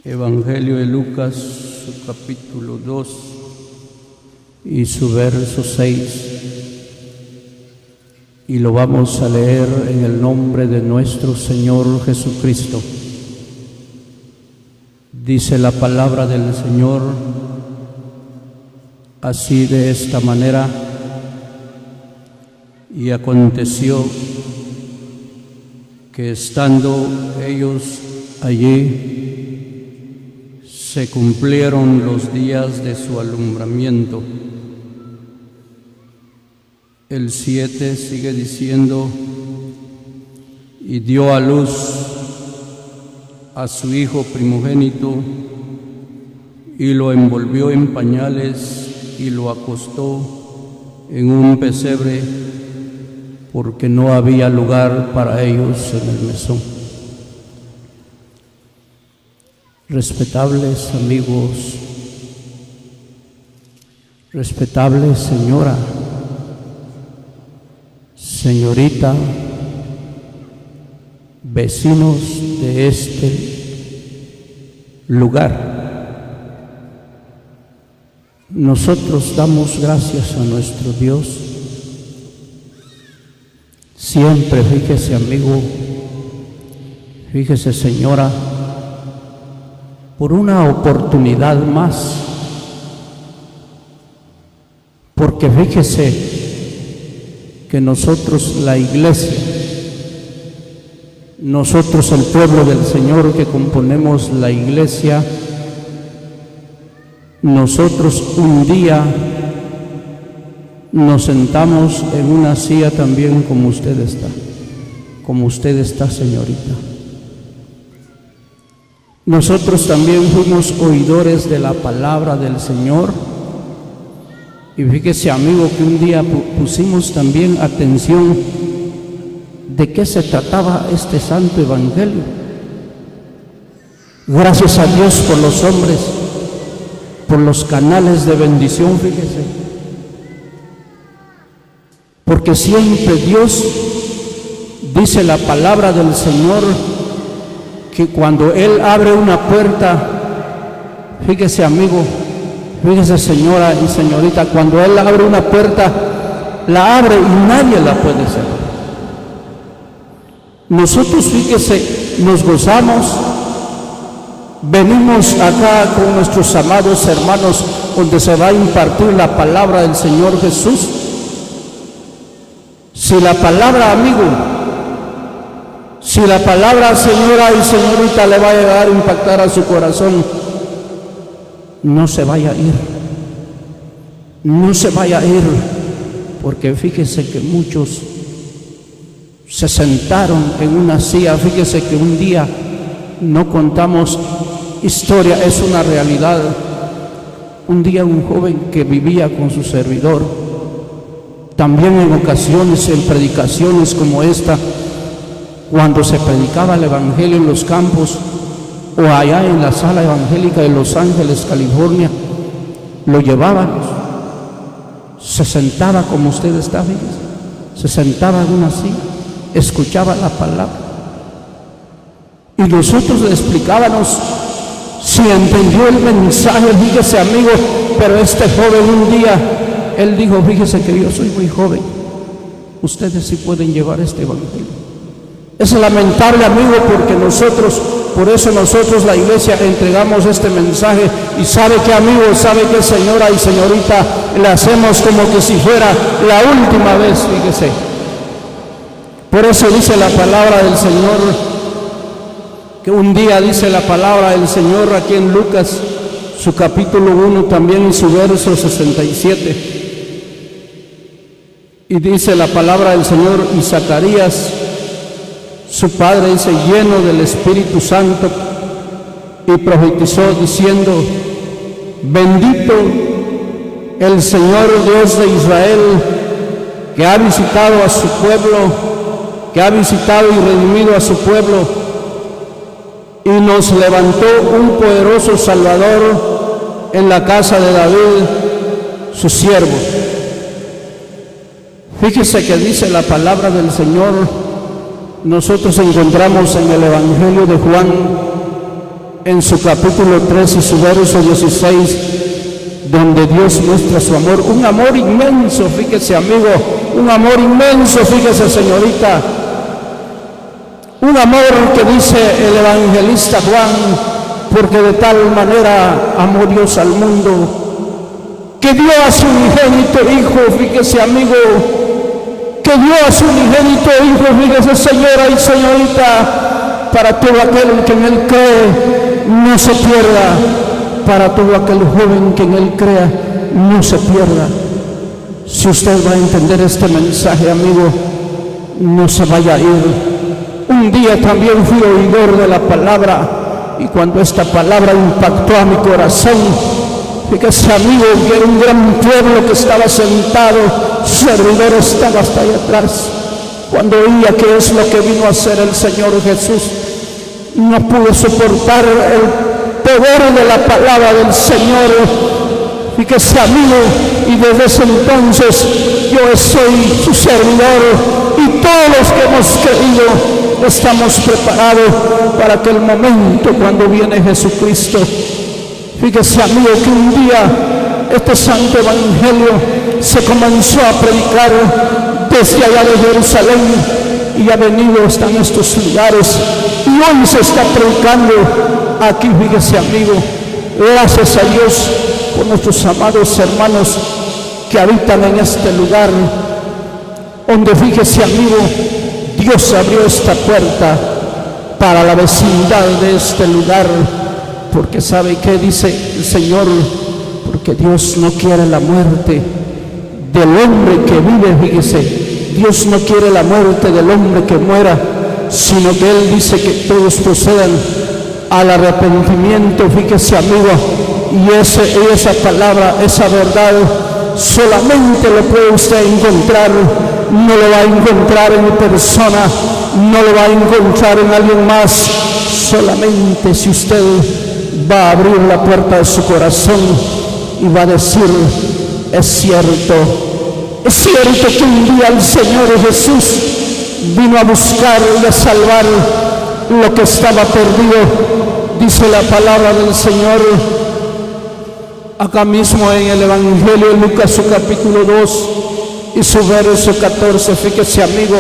Evangelio de Lucas, su capítulo 2 y su verso 6. Y lo vamos a leer en el nombre de nuestro Señor Jesucristo. Dice la palabra del Señor así, de esta manera: y aconteció que estando ellos allí, se cumplieron los días de su alumbramiento. El 7 sigue diciendo: y dio a luz a su hijo primogénito, y lo envolvió en pañales y lo acostó en un pesebre, porque no había lugar para ellos en el mesón. Respetables amigos, respetable señora, señorita, vecinos de este lugar, nosotros damos gracias a nuestro Dios. Siempre, fíjese amigo, fíjese señora, por una oportunidad más, porque fíjese que nosotros, la iglesia, nosotros el pueblo del Señor que componemos la iglesia, nosotros un día nos sentamos en una silla también como usted está, señorita. Nosotros también fuimos oidores de la palabra del Señor, y fíjese amigo que un día pusimos también atención de qué se trataba este santo evangelio. Gracias a Dios por los hombres, por los canales de bendición, fíjese, porque siempre Dios, dice la palabra del Señor, que cuando Él abre una puerta, fíjese amigo, fíjese señora y señorita, cuando Él abre una puerta, la abre y nadie la puede cerrar. Nosotros, fíjese, nos gozamos, venimos acá con nuestros amados hermanos donde se va a impartir la palabra del Señor Jesús. Si la palabra, amigo, si la palabra, señora y señorita, le va a llegar a impactar a su corazón, no se vaya a ir, no se vaya a ir, porque fíjese que muchos se sentaron en una silla. Fíjese que un día, no contamos historia, es una realidad. Un día un joven que vivía con su servidor, también en ocasiones, en predicaciones como esta, cuando se predicaba el evangelio en los campos o allá en la sala evangélica de Los Ángeles, California, lo llevábamos, se sentaba como usted está, fíjese, se sentaba en una silla, escuchaba la palabra, y nosotros le explicábamos si entendió el mensaje. Fíjese amigo, pero este joven un día, él dijo: fíjese que yo soy muy joven, ustedes sí pueden llevar este evangelio. Es lamentable, amigo, porque por eso nosotros la iglesia entregamos este mensaje, y sabe que, amigo, sabe que, señora y señorita, le hacemos como que si fuera la última vez, fíjese. Por eso dice la palabra del Señor, que un día dice la palabra del Señor aquí en Lucas, su capítulo 1 también, en su verso 67, y dice la palabra del Señor: y Zacarías, su padre, dice, lleno del Espíritu Santo, y profetizó diciendo: bendito el Señor Dios de Israel, que ha visitado a su pueblo, que ha visitado y redimido a su pueblo, y nos levantó un poderoso Salvador en la casa de David, su siervo. Fíjese que dice la palabra del Señor, nosotros encontramos en el Evangelio de Juan, en su capítulo 3 y su verso 16, donde Dios muestra su amor, un amor inmenso, fíjese amigo, un amor inmenso, fíjese señorita, un amor que dice el evangelista Juan, porque de tal manera amó Dios al mundo, que dio a su unigénito Hijo, fíjese amigo, que dio a su unigénito Hijo, fíjese señora y señorita, para todo aquel que en Él cree, no se pierda, para todo aquel joven que en Él crea, no se pierda. Si usted va a entender este mensaje, amigo, no se vaya a ir. Un día también fui oidor de la palabra, y cuando esta palabra impactó a mi corazón, fíjese amigo, que era un gran pueblo que estaba sentado, su servidor estaba hasta allá atrás. Cuando oía qué es lo que vino a hacer el Señor Jesús, no pude soportar el poder de la palabra del Señor. Fíjese amigo, y desde ese entonces yo soy su servidor, y todos los que hemos creído estamos preparados para aquel momento cuando viene Jesucristo. Fíjese amigo, que un día este santo evangelio se comenzó a predicar desde allá de Jerusalén y ha venido hasta en estos lugares, y hoy se está predicando aquí. Fíjese amigo, gracias a Dios por nuestros amados hermanos que habitan en este lugar, donde fíjese amigo, Dios abrió esta puerta para la vecindad de este lugar, porque sabe que dice el Señor, porque Dios no quiere la muerte del hombre que vive, fíjese, Dios no quiere la muerte del hombre que muera, sino que Él dice que todos procedan al arrepentimiento. Fíjese amigo, y esa palabra, esa verdad, solamente lo puede usted encontrar, no lo va a encontrar en persona, no lo va a encontrar en alguien más, solamente si usted va a abrir la puerta de su corazón y va a decir, es cierto que un día el Señor Jesús vino a buscar y a salvar lo que estaba perdido. Dice la palabra del Señor acá mismo en el Evangelio de Lucas, su capítulo 2 y su verso 14. Fíjese amigo,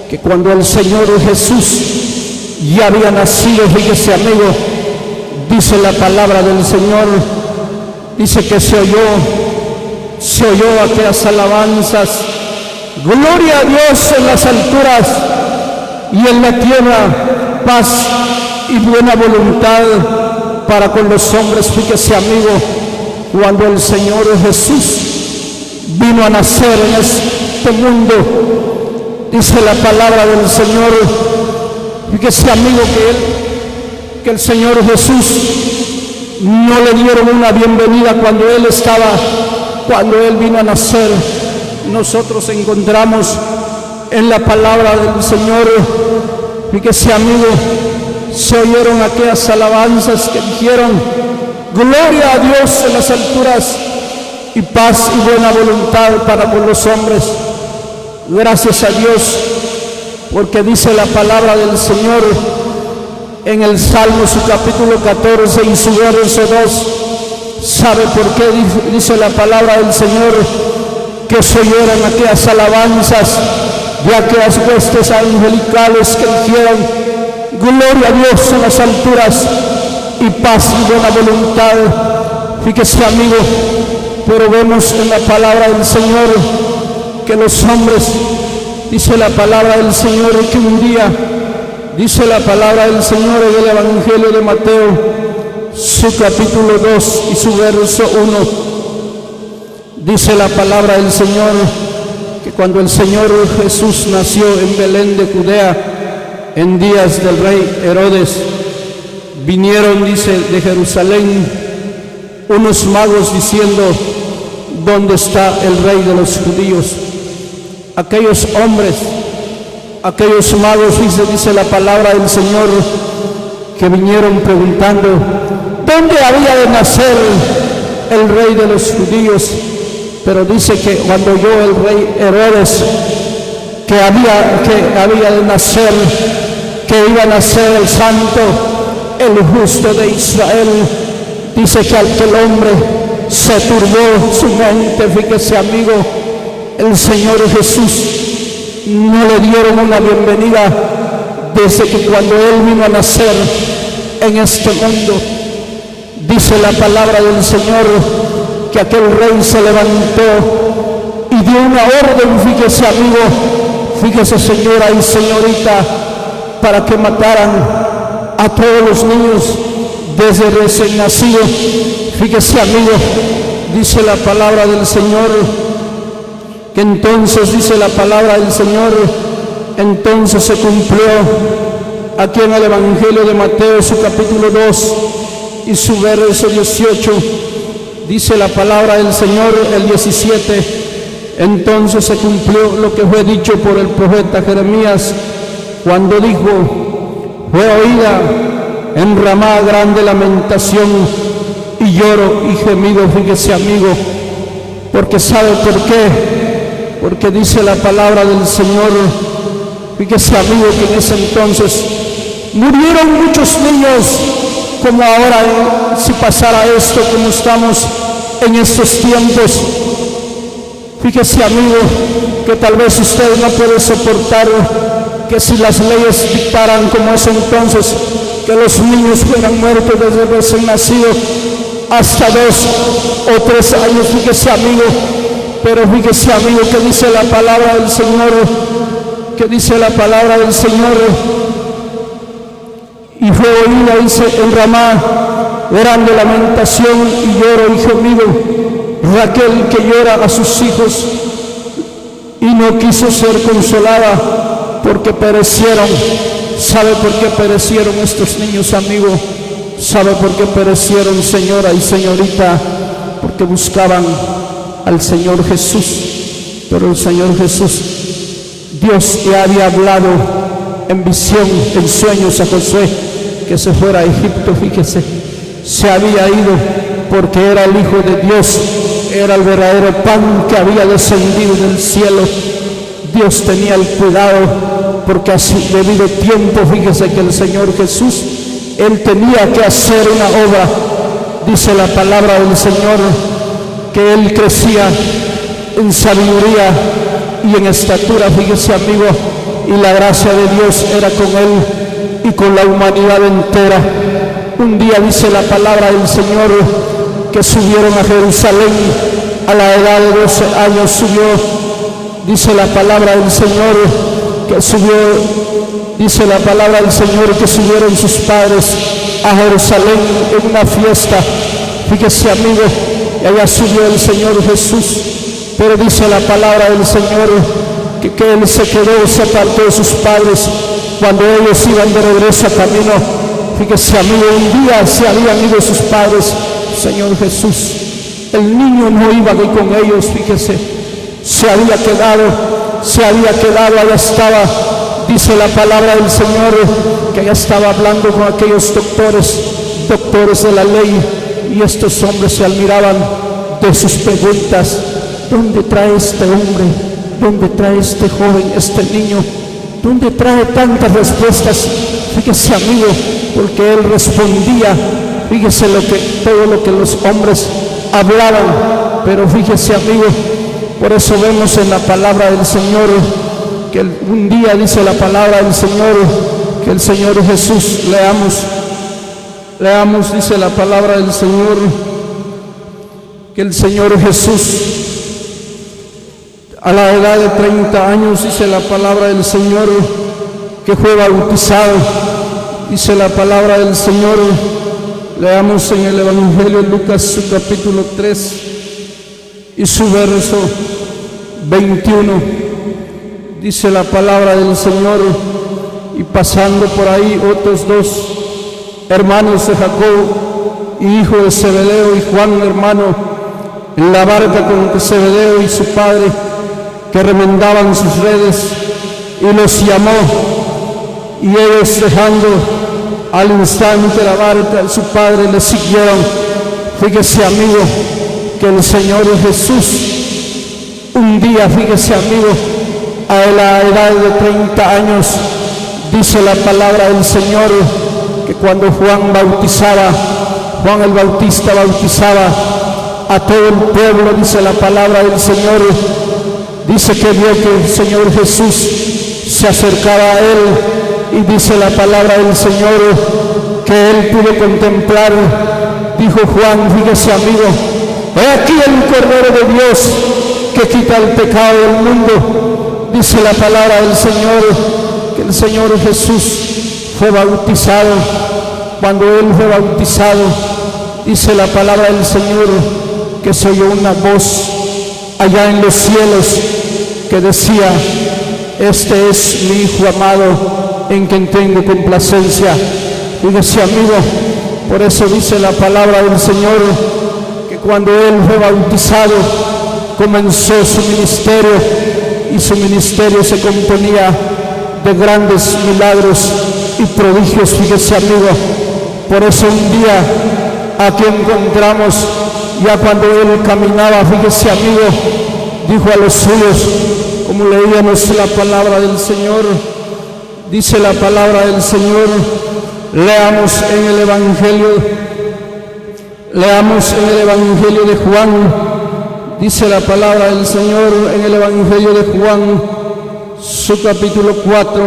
que cuando el Señor Jesús ya había nacido, fíjese amigo, dice la palabra del Señor, dice que se oyó aquellas alabanzas, gloria a Dios en las alturas y en la tierra paz y buena voluntad para con los hombres. Fíjese amigo, cuando el Señor Jesús vino a nacer en este mundo, dice la palabra del Señor, fíjese amigo, que el Señor Jesús no le dieron una bienvenida cuando Él vino a nacer. Nosotros encontramos en la palabra del Señor, fíjese amigo, se oyeron aquellas alabanzas que dijeron, gloria a Dios en las alturas y paz y buena voluntad para con los hombres. Gracias a Dios, porque dice la palabra del Señor en el Salmo, su capítulo 14 y su verso 2. ¿Sabe por qué dice la palabra del Señor que se oyeran aquellas alabanzas de aquellas huestes angelicales que dijeron, gloria a Dios en las alturas y paz y buena voluntad? Fíjese amigo, pero vemos en la palabra del Señor que los hombres, dice la palabra del Señor, que un día, dice la palabra del Señor en el Evangelio de Mateo, su capítulo 2 y su verso 1, dice la palabra del Señor que cuando el Señor Jesús nació en Belén de Judea, en días del rey Herodes, vinieron, dice, de Jerusalén unos magos diciendo, ¿dónde está el rey de los judíos? Aquellos hombres, aquellos magos, dice la palabra del Señor, que vinieron preguntando, ¿dónde había de nacer el rey de los judíos? Pero dice que cuando oyó el rey Herodes que había de nacer, que iba a nacer el santo, el justo de Israel. Dice que aquel hombre se turbó su mente. Fíjese, amigo, el Señor Jesús no le dieron una bienvenida desde que cuando Él vino a nacer en este mundo. Dice la palabra del Señor que aquel rey se levantó y dio una orden, fíjese, amigo, fíjese, señora y señorita, para que mataran a todos los niños desde recién nacidos. Fíjese, amigo, dice la palabra del Señor que entonces, dice la palabra del Señor, entonces se cumplió aquí en el Evangelio de Mateo, su capítulo 2 y su verso 18. Dice la palabra del Señor, el 17, entonces se cumplió lo que fue dicho por el profeta Jeremías, cuando dijo: fue oída en Ramá grande lamentación y lloro y gemido. Fíjese, amigo, porque ¿sabe por qué? Porque dice la palabra del Señor, fíjese, amigo, que en ese entonces murieron muchos niños, como ahora, si pasara esto como estamos en estos tiempos. Fíjese, amigo, que tal vez usted no puede soportar que si las leyes dictaran como es entonces, que los niños fueran muertos desde recién nacidos hasta 2 o 3 años. Fíjese, amigo, pero fíjese, amigo, que dice la palabra del Señor, que dice la palabra del Señor, y fue oída, dice, en Ramá grande lamentación y lloro y gemido, Raquel que llora a sus hijos y no quiso ser consolada porque perecieron. ¿Sabe por qué perecieron estos niños, amigo? ¿Sabe por qué perecieron, señora y señorita? Porque buscaban al Señor Jesús. Pero el Señor Jesús, Dios le había hablado en visión, en sueños a Josué, que se fuera a Egipto. Fíjese, se había ido porque era el Hijo de Dios, era el verdadero pan que había descendido del cielo. Dios tenía el cuidado, porque a su debido tiempo, fíjese que el Señor Jesús, Él tenía que hacer una obra. Dice la palabra del Señor que Él crecía en sabiduría y en estatura, fíjese, amigo, y la gracia de Dios era con Él y con la humanidad entera. Un día, dice la palabra del Señor, que subieron a Jerusalén a la edad de 12 años subió. Dice la palabra del Señor que subió, dice la palabra del Señor que subieron sus padres a Jerusalén en una fiesta. Fíjese, amigo, y allá subió el Señor Jesús. Pero dice la palabra del Señor que Él se quedó, se apartó de sus padres cuando ellos iban de regreso a camino. Fíjese, amigo, un día se habían ido sus padres, Señor Jesús. El niño no iba aquí con ellos, fíjese, se había quedado, allá estaba. Dice la palabra del Señor que allá estaba hablando con aquellos doctores de la ley, y estos hombres se admiraban de sus preguntas. ¿Dónde trae este hombre? ¿Dónde trae este joven, este niño? ¿Dónde trae tantas respuestas? Fíjese, amigo, porque él respondía, fíjese todo lo que los hombres hablaban. Pero fíjese, amigo, por eso vemos en la palabra del Señor que un día, dice la palabra del Señor, que el Señor Jesús, leamos, dice la palabra del Señor, que el Señor Jesús a la edad de 30 años, dice la palabra del Señor, que fue bautizado. Dice la palabra del Señor, leamos en el Evangelio de Lucas, su capítulo 3 y su verso 21. Dice la palabra del Señor: y pasando por ahí otros 2 hermanos de Jacob, hijo de Zebedeo, y Juan, hermano, en la barca con Zebedeo y su padre, que remendaban sus redes, y los llamó, y ellos, dejando al instante la barca, su padre, le siguieron. Fíjese, amigo, que el Señor Jesús, un día, fíjese, amigo, a la edad de 30 años, dice la palabra del Señor que cuando Juan el Bautista bautizaba a todo el pueblo, dice la palabra del Señor, dice que vio que el Señor Jesús se acercaba a él, y dice la palabra del Señor que él pudo contemplar. Dijo Juan, fíjese amigo, he aquí el Cordero de Dios que quita el pecado del mundo. Dice la palabra del Señor que el Señor Jesús fue bautizado. Cuando él fue bautizado, dice la palabra del Señor que se oyó una voz allá en los cielos que decía: este es mi Hijo amado, en quien tengo complacencia. Fíjese amigo, por eso dice la palabra del Señor que cuando él fue bautizado comenzó su ministerio, y su ministerio se componía de grandes milagros y prodigios. Fíjese amigo, por eso un día aquí encontramos, ya cuando él caminaba, fíjese amigo, dijo a los suyos, como leíamos la palabra del Señor, dice la palabra del Señor, leamos en el Evangelio de Juan, dice la palabra del Señor en el Evangelio de Juan, su capítulo 4,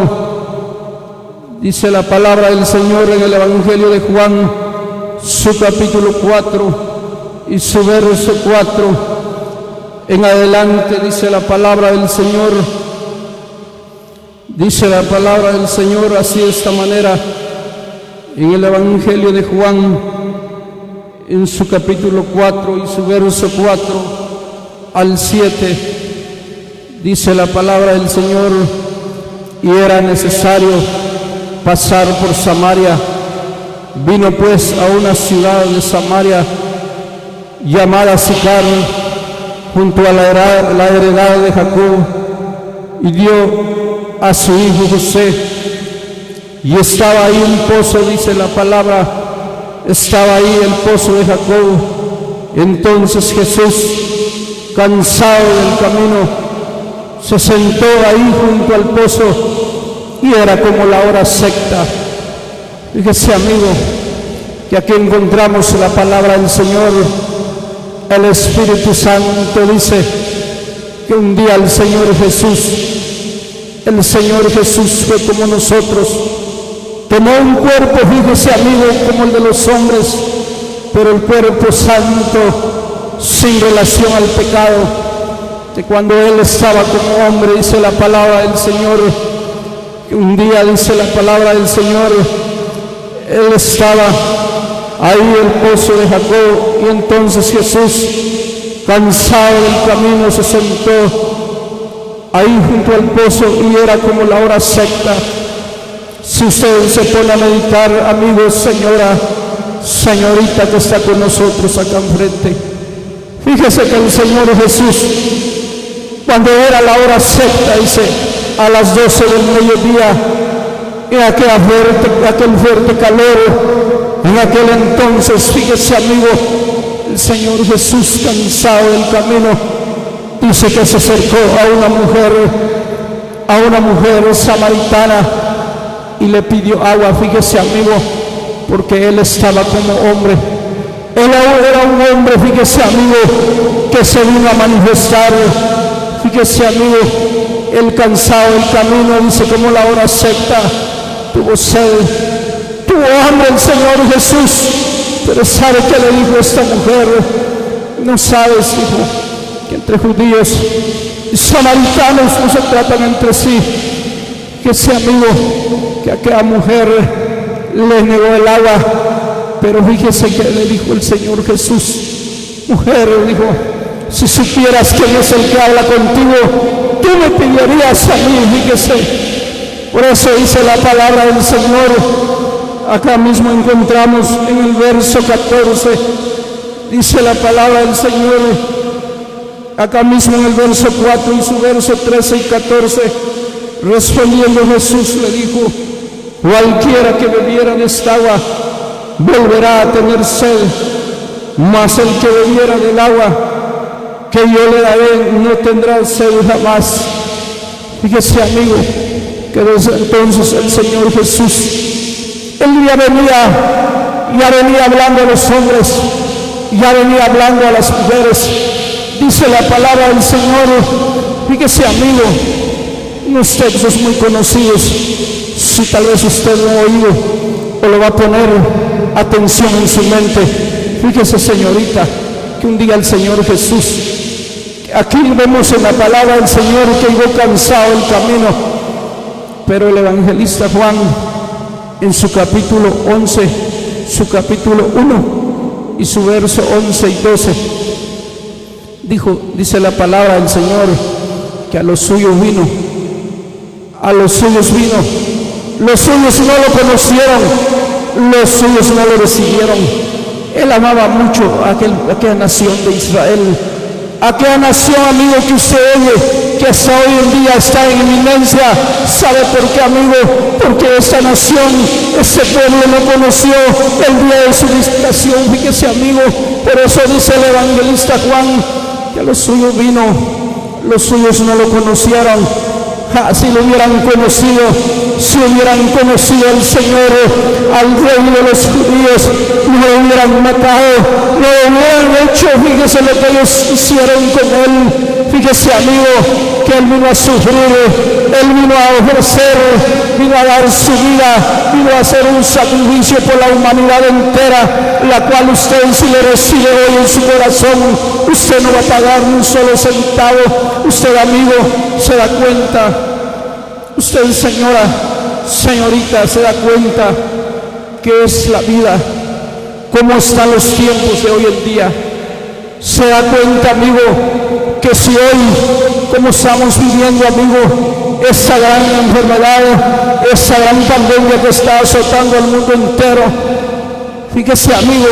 dice la palabra del Señor en el Evangelio de Juan, su capítulo 4 y su verso 4 en adelante, dice la palabra del Señor. Dice la palabra del Señor así, de esta manera, en el Evangelio de Juan, en su capítulo 4 y su verso 4 al 7, dice la palabra del Señor: y era necesario pasar por Samaria. Vino pues a una ciudad de Samaria llamada Sicar, junto a la heredad de Jacob, y dio a su hijo José. Y estaba ahí un pozo, dice la palabra, estaba ahí el pozo de Jacob. Entonces Jesús, cansado del camino, se sentó ahí junto al pozo, y era como la hora sexta. Fíjese amigo, que aquí encontramos la palabra del Señor. El Espíritu Santo dice que un día el Señor Jesús fue como nosotros, tomó un cuerpo, fíjese amigo, como el de los hombres, pero el cuerpo santo, sin relación al pecado. Que cuando él estaba como hombre, dice la palabra del Señor, que un día, dice la palabra del Señor, él estaba ahí el pozo de Jacob, y entonces Jesús, cansado del camino, se sentó ahí junto al pozo, y era como la hora sexta. Si usted se pone a meditar, amigos, señorita que está con nosotros acá enfrente, fíjese que el Señor Jesús, cuando era la hora sexta, dice, a las 12 del mediodía, en aquel fuerte calor, en aquel entonces, fíjese amigo, el Señor Jesús, cansado del camino, dice que se acercó a una mujer samaritana y le pidió agua. Fíjese amigo, porque él estaba como hombre. Él era un hombre, fíjese amigo, que se vino a manifestar. Fíjese amigo, el cansado del camino, dice, como la hora sexta, tuvo sed, tuvo hambre el Señor Jesús. Pero ¿sabe qué le dijo esta mujer? No sabes, hijo, que entre judíos y samaritanos no se tratan entre sí. Que ese amigo, que aquella mujer le negó el agua, pero fíjese que le dijo el Señor Jesús: mujer, dijo, si supieras quién es el que habla contigo, tú me pedirías a mí. Fíjese, por eso dice la palabra del Señor. Acá mismo encontramos en el verso 14, dice la palabra del Señor, acá mismo en el verso 4 y su verso 13 y 14, respondiendo Jesús le dijo: cualquiera que bebiera de esta agua volverá a tener sed, mas el que bebiera del agua que yo le daré no tendrá sed jamás. Fíjese amigo, que desde entonces el Señor Jesús Él ya venía hablando a los hombres, ya venía hablando a las mujeres. Dice la palabra del Señor, fíjese amigo, unos textos muy conocidos, si tal vez usted lo ha oído o lo va a poner atención en su mente. Fíjese señorita, que un día el Señor Jesús, aquí vemos en la palabra del Señor que iba cansado el camino, pero el evangelista Juan en su capítulo 11, su capítulo 1 y su verso 11 y 12, dice la palabra del Señor que a los suyos vino, los suyos no lo conocieron, los suyos no lo recibieron. Él amaba mucho a aquella nación de Israel, aquella nación, amigo, que usted oye, que hasta hoy en día está en eminencia. ¿Sabe por qué, amigo? Porque esta nación, ese pueblo no conoció el día de su visitación. Fíjese, amigo, por eso dice el evangelista Juan que a los suyos vino, los suyos no lo conocieron. Si lo hubieran conocido, si hubieran conocido al Señor, al Rey de los judíos, no lo hubieran matado, no lo hubieran hecho. Fíjese lo que ellos hicieron con Él. Fíjese, amigo, que Él vino a sufrir, Él vino a ofrecer, vino a dar su vida, vino a hacer un sacrificio por la humanidad entera, la cual usted, si le recibe hoy en su corazón, usted no va a pagar ni un solo centavo. Usted, amigo, se da cuenta, usted, señora, señorita, se da cuenta que es la vida, cómo están los tiempos de hoy en día. Se da cuenta, amigo, que si hoy, como estamos viviendo, amigo, esa gran enfermedad, esa gran pandemia que está azotando al mundo entero, fíjese, amigo,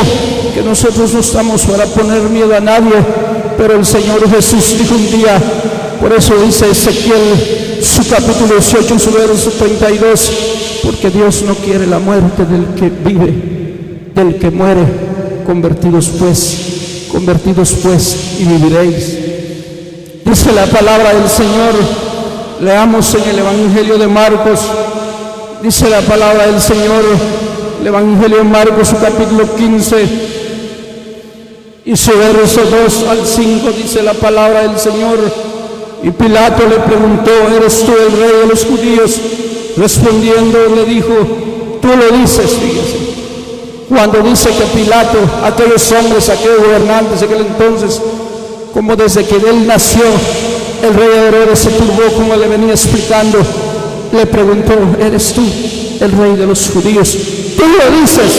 que nosotros no estamos para poner miedo a nadie, pero el Señor Jesús dijo un día, por eso dice Ezequiel, su capítulo 18, su verso 32, porque Dios no quiere la muerte del que vive, del que muere. Convertidos pues y viviréis. Dice la palabra del Señor, leamos en el Evangelio de Marcos, dice la palabra del Señor, el Evangelio de Marcos, su capítulo 15 y su verso 2 al 5, dice la palabra del Señor. Y Pilato le preguntó, ¿eres tú el rey de los judíos? Respondiendo le dijo, tú lo dices. Fíjese, cuando dice que Pilato, aquellos hombres, aquellos gobernantes de aquel entonces, como desde que él nació, el rey Herodes se turbó, como le venía explicando, le preguntó, ¿eres tú el rey de los judíos? Tú lo dices,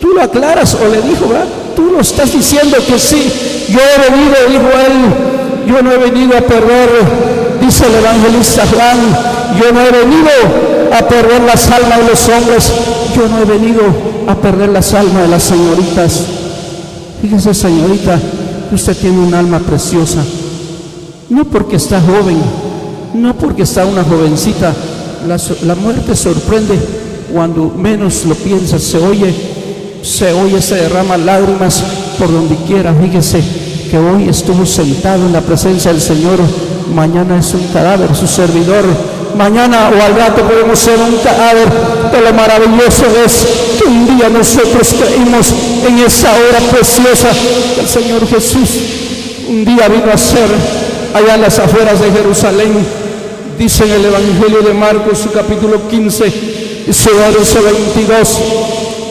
tú lo aclaras, o le dijo, ¿verdad? Tú lo estás diciendo que sí. Yo he venido, dijo él, yo no he venido a perder, dice el evangelista Juan, yo no he venido a perder las almas de los hombres, yo no he venido a perder las almas de las señoritas. Fíjese, señorita, usted tiene un alma preciosa, no porque está joven, no porque está una jovencita. La muerte sorprende cuando menos lo piensas. Se oye, se derraman lágrimas por donde quiera. Fíjese que hoy estuvo sentado en la presencia del Señor, mañana es un cadáver, su servidor. Mañana o al rato podemos ser un cadáver, pero lo maravilloso es que un día nosotros creímos en esa hora preciosa que el Señor Jesús un día vino a hacer allá en las afueras de Jerusalén. Dice en el Evangelio de Marcos, su capítulo 15 y su verso 22,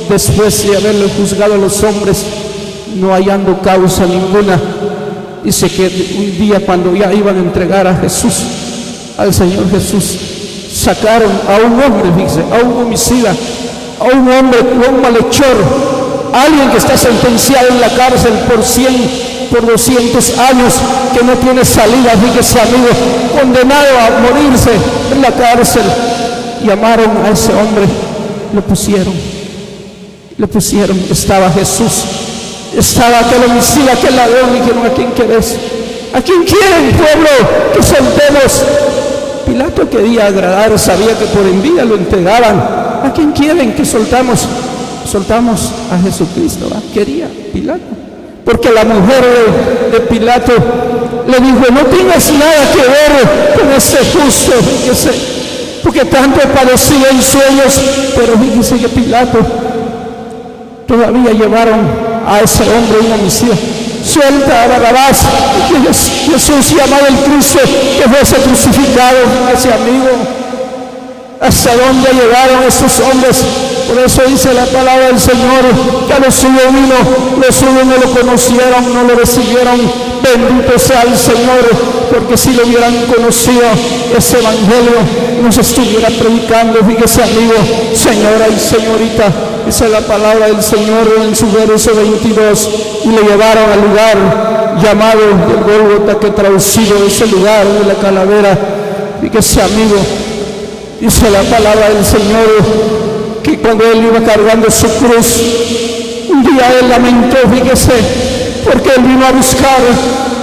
después de haberle juzgado a los hombres, no hallando causa ninguna, dice que un día cuando ya iban a entregar a Jesús, al Señor Jesús, sacaron a un hombre, dice, a un homicida, a un hombre, a un malhechor, a alguien que está sentenciado en la cárcel por 100, por 200 años, que no tiene salida, fíjese, amigo, condenado a morirse en la cárcel. Llamaron a ese hombre, lo pusieron, estaba Jesús, estaba aquel homicida, aquel ladrón. Dijeron, ¿a quién querés? ¿A quién quieren, pueblo, que soltemos? Pilato quería agradar, sabía que por envidia lo entregaban. ¿A quién quieren que soltamos? Soltamos a Jesucristo, ¿verdad? Quería Pilato, porque la mujer de Pilato le dijo, no tienes nada que ver con ese justo. porque tanto he padecido en sueños. Pero fíjese que Pilato todavía llevaron a ese hombre una misión. Suelta a Barrabás, y Jesús llamado el Cristo, que fuese crucificado. Ese amigo, hasta dónde llegaron estos hombres. Por eso dice la palabra del Señor, que a los suyos vino, los suyos no lo conocieron, no lo recibieron. Bendito sea el Señor, porque si lo hubieran conocido, ese evangelio nos estuviera predicando. Fíjese, amigo, señora y señorita, esa es la palabra del Señor en su verso 22. Y le llevaron al lugar llamado el Gólgota, que traducido es el lugar de la calavera. Fíjese, amigo, dice la palabra del Señor que cuando él iba cargando su cruz, un día él lamentó, fíjese, porque él vino a buscar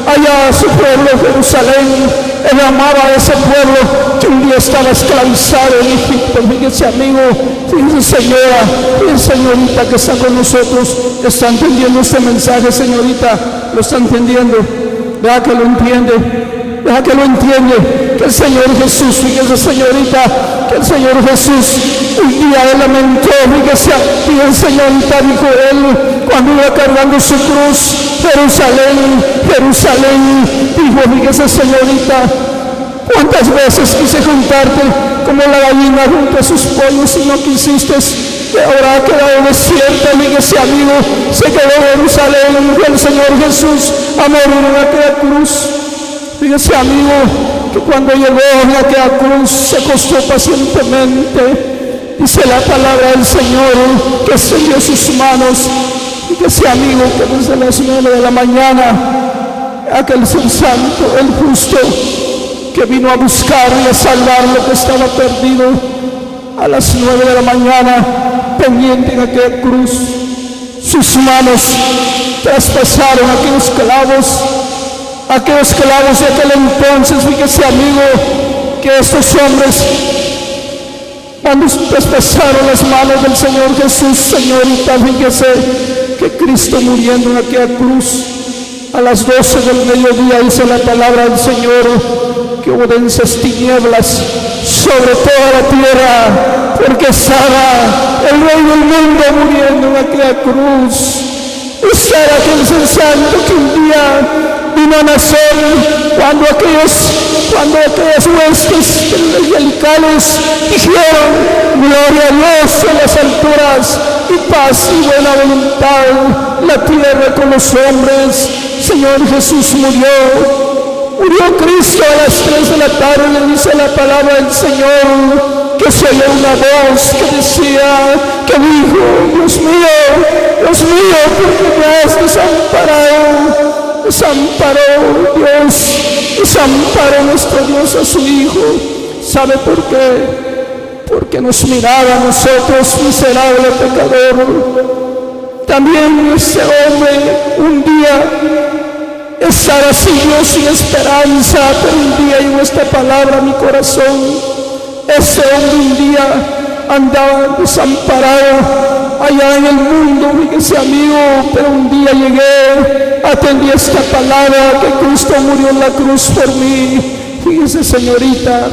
allá a su pueblo, Jerusalén. Él amaba a ese pueblo que un día estaba esclavizado en Egipto. Fíjese, amigo, fíjese, señora, fíjese, señorita que está con nosotros. ¿Está entendiendo este mensaje, señorita? ¿Lo está entendiendo? ¿Verdad que lo entiende? ¿Verdad que lo entiende? Que el Señor Jesús, fíjese, señorita, que el Señor Jesús un día él lamentó, fíjese, señorita, dijo él, cuando iba cargando su cruz, Jerusalén, Jerusalén, dijo, fíjese, señorita, cuántas veces quise juntarte como la gallina junto a sus pollos y no quisiste. Ahora ha quedado desierta, fíjese, amigo, se quedó Jerusalén, y el Señor Jesús a morir en aquella cruz. Fíjese, amigo, que cuando llegó a aquella cruz se acostó pacientemente. Dice la palabra del Señor que extendió sus manos. Fíjese, amigo, que desde las 9 de la mañana aquel ser santo, el justo, que vino a buscar y a salvar lo que estaba perdido, a las 9 de la mañana, pendiente en aquella cruz, sus manos traspasaron aquellos clavos de aquel entonces. Fíjese, amigo, que estos hombres, cuando traspasaron las manos del Señor Jesús, señorita, fíjese que Cristo muriendo en aquella cruz, a las 12 del mediodía, dice la palabra del Señor, que hubo densas tinieblas sobre toda la tierra, porque estaba el Rey del mundo muriendo en aquella cruz. Usted era aquel ser santo que un día vino a nacer, cuando aquellas huestes angelicales dijeron: gloria a Dios en las alturas y paz y buena voluntad la tierra con los hombres. Señor Jesús murió Cristo a las 3 de la tarde. Dice la palabra del Señor que se oyó una voz que decía, que dijo: Dios mío, ¿por qué me has desamparado? Desamparó Dios, desamparó nuestro Dios a su Hijo. ¿Sabe por qué? Porque nos miraba a nosotros, miserable pecador. También este hombre un día estará sin esperanza, pero un día llegó esta palabra a mi corazón. Este hombre un día andaba desamparado allá en el mundo, fíjese, amigo, pero un día llegué, atendí esta palabra, que Cristo murió en la cruz por mí. Fíjese, señorita,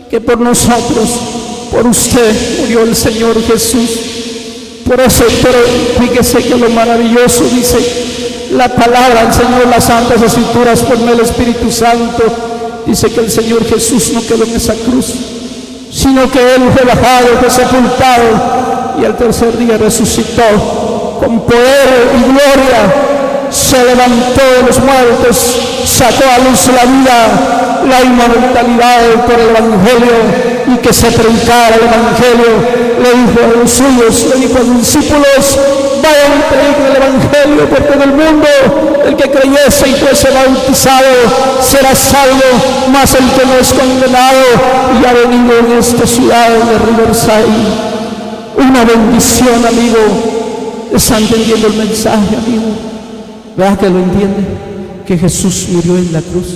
que por nosotros, por usted murió el Señor Jesús. Por eso, pero fíjese que lo maravilloso, dice la palabra del Señor, las Santas Escrituras, por medio del Espíritu Santo, dice que el Señor Jesús no quedó en esa cruz, sino que Él fue bajado, fue sepultado, y al tercer día resucitó con poder y gloria. Se levantó de los muertos, sacó a luz la vida, la inmortalidad por el Evangelio, y que se predicara el Evangelio. Le dijo a los suyos, le dijo a los discípulos: vayan, prediquen el Evangelio por todo el mundo. El que creyese y fuese bautizado será salvo, mas el que no es condenado y ha venido en esta ciudad de Riverside. Una bendición, amigo. ¿Está entendiendo el mensaje, amigo? ¿Verdad que lo entiende? Que Jesús murió en la cruz.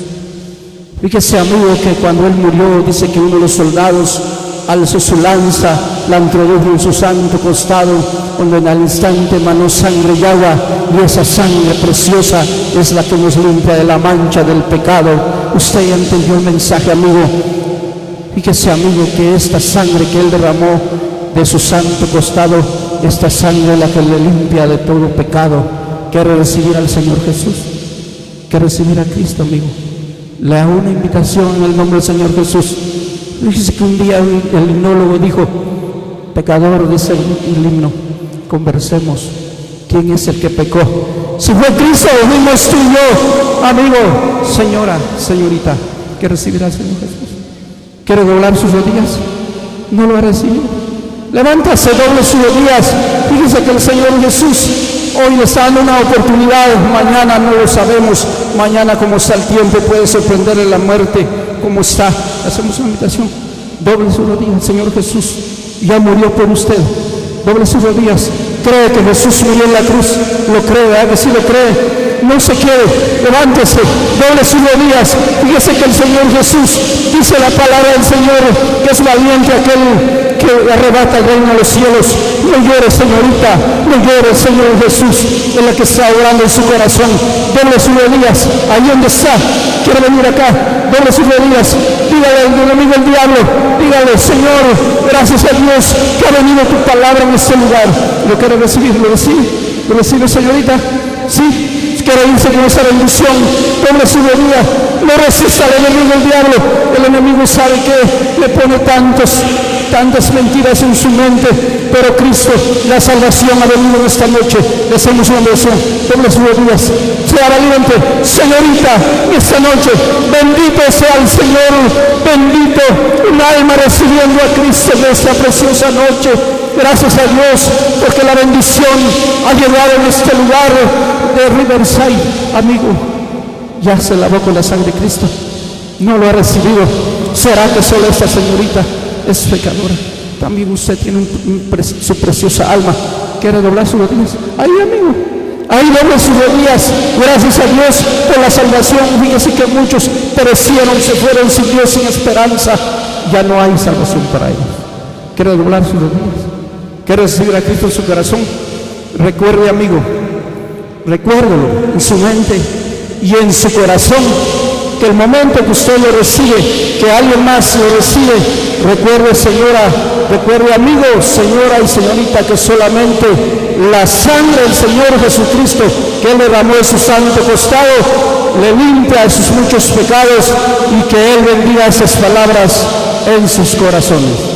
Fíjese, amigo, que cuando Él murió, dice que uno de los soldados alzó su lanza, la introdujo en su santo costado, donde en al instante emanó sangre y agua, y esa sangre preciosa es la que nos limpia de la mancha del pecado. Usted ya entendió el mensaje, amigo. Fíjese, amigo, que esta sangre que Él derramó de su santo costado, esta sangre es la que le limpia de todo pecado. ¿Quiere recibir al Señor Jesús? ¿Quiere recibir a Cristo, amigo? Le hago una invitación en el nombre del Señor Jesús. Fíjese que un día el himnólogo dijo: pecador, dice el himno, conversemos. ¿Quién es el que pecó? Si fue Cristo, lo mismo es tú y yo, amigo, señora, señorita. ¿Quiere recibir al Señor Jesús? ¿Quiere doblar sus rodillas? No lo ha recibido. Levántase, doble sus rodillas. Fíjese que el Señor Jesús hoy le está dando una oportunidad. Mañana no lo sabemos. Mañana, como está el tiempo, puede sorprenderle la muerte. ¿Cómo está? Hacemos una invitación. Doble sus rodillas. El Señor Jesús ya murió por usted. Doble sus rodillas. ¿Cree que Jesús murió en la cruz? ¿Lo cree? ¿Verdad que sí lo cree? No se quede, levántese, doble sus rodillas. Fíjese que el Señor Jesús, dice la palabra del Señor, que es valiente aquel que arrebata el reino a los cielos. No llore, señorita, no llore, Señor Jesús es la que está orando en su corazón. Doble sus rodillas, ahí donde está. Quiere venir acá, doble sus rodillas. Dígale al enemigo, el diablo, dígale: Señor, gracias a Dios que ha venido tu palabra en este lugar. ¿Lo quiere recibir? ¿Lo recibe? ¿Lo recibe, señorita? Sí. Quiere irse con esa bendición, doble su rodilla, no resista al enemigo, el diablo. El enemigo sabe que le pone tantas mentiras en su mente, pero Cristo, la salvación ha venido en esta noche. Le hacemos una bendición, doble sus rodillas, sea valiente, señorita, esta noche. Bendito sea el Señor, bendito un alma recibiendo a Cristo en esta preciosa noche. Gracias a Dios porque la bendición ha llegado en este lugar de Riverside. Amigo, ya se lavó con la sangre de Cristo, no lo ha recibido. ¿Será que solo esta señorita es pecadora? También usted tiene su preciosa alma. ¿Quiere doblar sus rodillas? Ahí, amigo, ahí doble sus rodillas. Gracias a Dios por la salvación. Fíjese que muchos perecieron, se fueron sin Dios, sin esperanza. Ya no hay salvación para ellos. ¿Quiere doblar sus rodillas? ¿Quiere recibir a Cristo en su corazón? Recuerde, amigo, recuérdelo en su mente y en su corazón, que el momento que usted lo recibe, que alguien más lo recibe, recuerde, señora, recuerde, amigo, señora y señorita, que solamente la sangre del Señor Jesucristo, que Él derramó de su santo costado, le limpia de sus muchos pecados, y que Él bendiga esas palabras en sus corazones.